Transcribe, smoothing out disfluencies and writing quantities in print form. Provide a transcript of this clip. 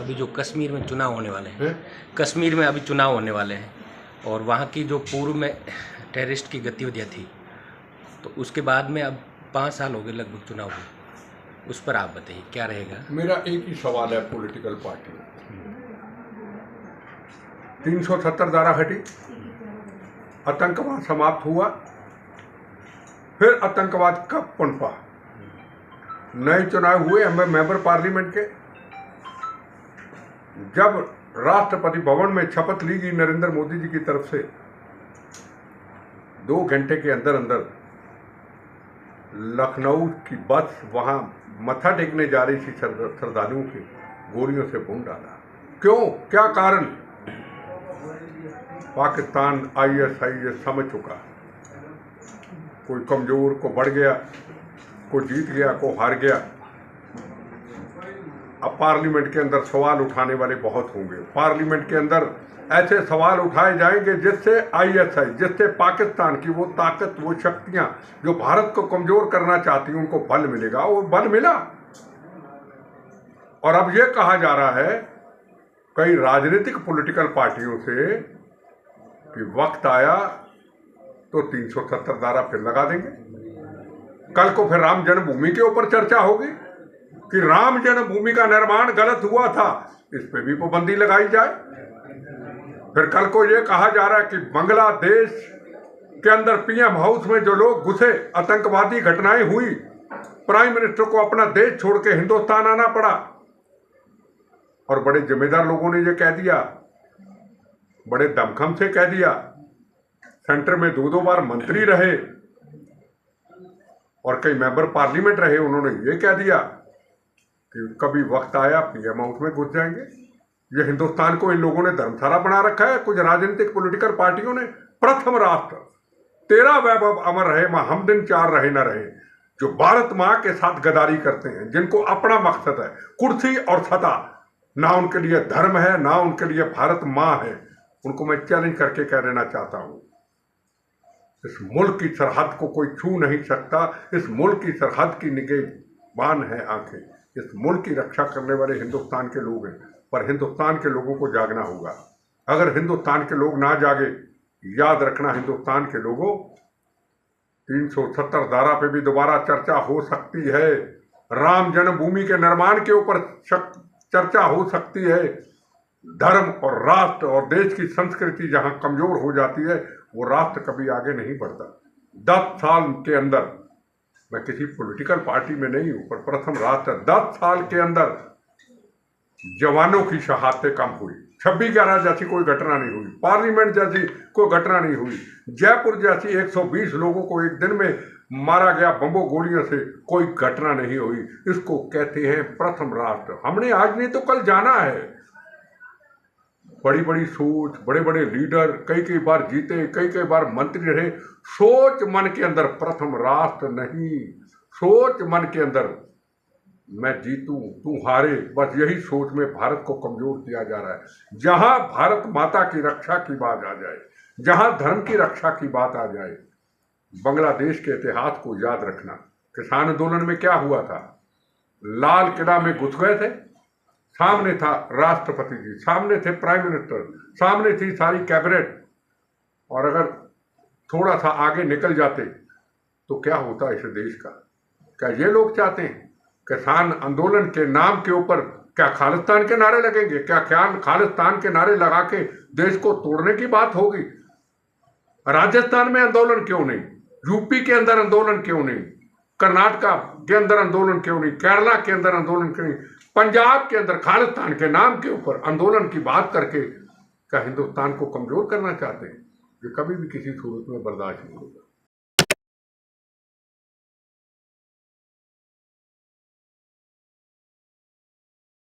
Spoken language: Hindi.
अभी जो कश्मीर में चुनाव होने वाले हैं, कश्मीर में अभी चुनाव होने वाले हैं और वहाँ की जो पूर्व में टेररिस्ट की गतिविधियाँ थी, तो उसके बाद में अब 5 साल हो गए लगभग चुनाव हुए, उस पर आप बताइए क्या रहेगा। मेरा एक ही सवाल है पॉलिटिकल पार्टी, 370 धारा हटी, आतंकवाद समाप्त हुआ, फिर आतंकवाद कब पनपा, नए चुनाव हुए मेंबर पार्लियामेंट के, जब राष्ट्रपति भवन में शपथ ली गई नरेंद्र मोदी जी की तरफ से, 2 घंटे के अंदर अंदर लखनऊ की बस वहां मत्था टेकने जा रही थी श्रद्धालुओं के गोलियों से भून डाला। क्यों, क्या कारण? पाकिस्तान ISIS समझ चुका, कोई कमजोर को बढ़ गया, कोई जीत गया, को हार गया। अब पार्लियामेंट के अंदर सवाल उठाने वाले बहुत होंगे, पार्लियामेंट के अंदर ऐसे सवाल उठाए जाएंगे जिससे ISI, जिससे पाकिस्तान की वो ताकत, वो शक्तियां जो भारत को कमजोर करना चाहती हैं, उनको बल मिलेगा। वो बल मिला। और अब ये कहा जा रहा है कई राजनीतिक पॉलिटिकल पार्टियों से कि वक्त आया तो 370 धारा फिर लगा देंगे। कल को फिर राम जन्मभूमि के ऊपर चर्चा होगी कि राम जन्मभूमि का निर्माण गलत हुआ था, इस पे भी पाबंदी लगाई जाए। फिर कल को यह कहा जा रहा है कि बांग्लादेश के अंदर PM हाउस में जो लोग घुसे, आतंकवादी घटनाएं हुई, प्राइम मिनिस्टर को अपना देश छोड़ के हिंदुस्तान आना पड़ा। और बड़े जिम्मेदार लोगों ने यह कह दिया, बड़े दमखम से कह दिया, सेंटर में 2 बार मंत्री रहे और कई मेंबर पार्लियामेंट रहे, उन्होंने ये कह दिया कि कभी वक्त आया PM हाउस में घुस जाएंगे। ये हिंदुस्तान को इन लोगों ने धर्मशाला बना रखा है, कुछ राजनीतिक पॉलिटिकल पार्टियों ने। प्रथम राष्ट्र, तेरा वैभव अमर रहे, मां हम दिन 4 रहे न रहे, जो भारत मां के साथ गद्दारी करते हैं, जिनको अपना मकसद है कुर्सी और सत्ता, ना उनके लिए धर्म है, ना उनके लिए भारत मां है, उनको मैं चैलेंज करके कह देना चाहता हूं, इस मुल्क की सरहद को कोई छू नहीं सकता। इस मुल्क की सरहद की निगहबान है आंखें। इस मुल्क की रक्षा करने वाले हिंदुस्तान के लोग हैं, पर हिंदुस्तान के लोगों को जागना होगा। अगर हिंदुस्तान के लोग ना जागे, याद रखना हिंदुस्तान के लोगों, 370 धारा पे भी दोबारा चर्चा हो सकती है, राम जन्मभूमि के निर्माण के ऊपर चर्चा हो सकती है। धर्म और राष्ट्र और देश की संस्कृति जहां कमजोर हो जाती है, वो राष्ट्र कभी आगे नहीं बढ़ता। 10 साल के अंदर, मैं किसी पॉलिटिकल पार्टी में नहीं हूं, पर प्रथम राष्ट्र 10 साल के अंदर जवानों की शहादतें कम हुई। 26/11 जैसी कोई घटना नहीं हुई, पार्लियामेंट जैसी कोई घटना नहीं हुई, जयपुर जैसी 120 लोगों को एक दिन में मारा गया बम्बों गोलियों से, कोई घटना नहीं हुई। इसको कहते हैं प्रथम राष्ट्र। हमने आज नहीं तो कल जाना है। बड़ी बड़ी सोच, बड़े बड़े लीडर, कई बार जीते, कई बार मंत्री रहे, सोच मन के अंदर प्रथम राष्ट्र नहीं, सोच मन के अंदर मैं जीतूं तू हारे, बस यही सोच में भारत को कमजोर किया जा रहा है। जहां भारत माता की रक्षा की बात आ जाए, जहां धर्म की रक्षा की बात आ जाए, बांग्लादेश के इतिहास को याद रखना। किसान आंदोलन में क्या हुआ था? लाल किला में घुस गए थे, सामने था राष्ट्रपति जी, सामने थे प्राइम मिनिस्टर, सामने थी सारी कैबिनेट, और अगर थोड़ा सा आगे निकल जाते तो क्या होता इस देश का? क्या ये लोग चाहते हैं किसान आंदोलन के नाम के ऊपर क्या खालिस्तान के नारे लगेंगे? क्या खालिस्तान के नारे लगा के देश को तोड़ने की बात होगी? राजस्थान में आंदोलन क्यों नहीं? यूपी के अंदर आंदोलन क्यों नहीं? कर्नाटका के अंदर आंदोलन क्यों नहीं? केरला के अंदर आंदोलन क्यों नहीं? पंजाब के अंदर खालिस्तान के नाम के ऊपर आंदोलन की बात करके क्या हिंदुस्तान को कमजोर करना चाहते हैं? ये कभी भी किसी सूरत में बर्दाश्त नहीं होगा।